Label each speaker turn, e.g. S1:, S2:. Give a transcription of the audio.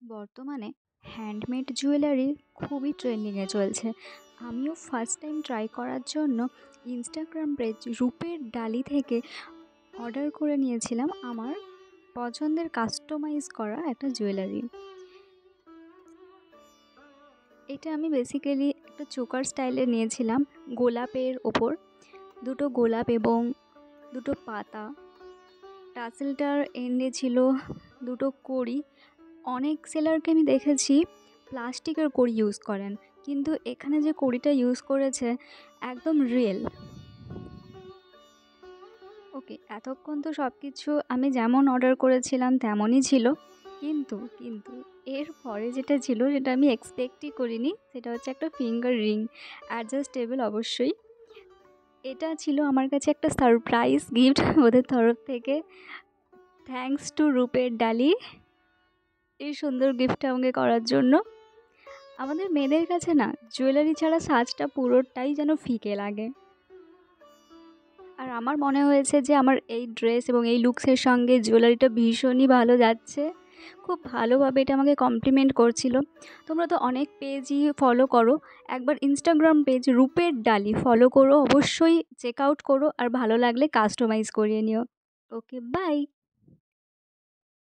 S1: বর্তমানে handmade jewellery খুবই ট্রেন্ডিংয়ে চলছে। আমিও ফার্স্ট টাইম ট্রাই করার জন্য ইনস্টাগ্রাম পেজ রূপের ডালি থেকে অর্ডার করে নিয়েছিলাম আমার পছন্দের কাস্টমাইজ করা একটা জুয়েলারি। এটা আমি বেসিক্যালি একটা চোকার স্টাইলে নিয়েছিলাম, গোলাপের ওপর দুটো গোলাপ এবং দুটো পাতা। টাসেলটার এন্ডে ছিল দুটো কড়ি। অনেক সেলারকে আমি দেখেছি প্লাস্টিকের কড়ি ইউজ করেন, কিন্তু এখানে যে কড়িটা ইউজ করেছে একদম রিয়েল। ওকে, এতক্ষণ তো সব কিছু আমি যেমন অর্ডার করেছিলাম তেমনই ছিল, কিন্তু কিন্তু এরপরে যেটা ছিল সেটা আমি এক্সপেক্টই করিনি। সেটা হচ্ছে একটা ফিঙ্গার রিং, অ্যাডজাস্টেবল অবশ্যই। এটা ছিল আমার কাছে একটা সারপ্রাইজ গিফট ওদের তরফ থেকে। থ্যাঙ্কস টু রূপের ডালি এই সুন্দর গিফটটা আমাকে করার জন্য। আমাদের মেয়েদের কাছে না জুয়েলারি ছাড়া সাজটা পুরোটাই যেন ফিকে লাগে। আর আমার মনে হয়েছে যে আমার এই ড্রেস এবং এই লুকসের সঙ্গে জুয়েলারিটা ভীষণই ভালো যাচ্ছে। খুব ভালোভাবে এটা আমাকে কমপ্লিমেন্ট করছিল। তোমরা তো অনেক পেজই ফলো করো, একবার ইনস্টাগ্রাম পেজ রূপের ডালি ফলো করো, অবশ্যই চেক আউট করো, আর ভালো লাগলে কাস্টমাইজ করিয়ে নিও। ওকে, বাই।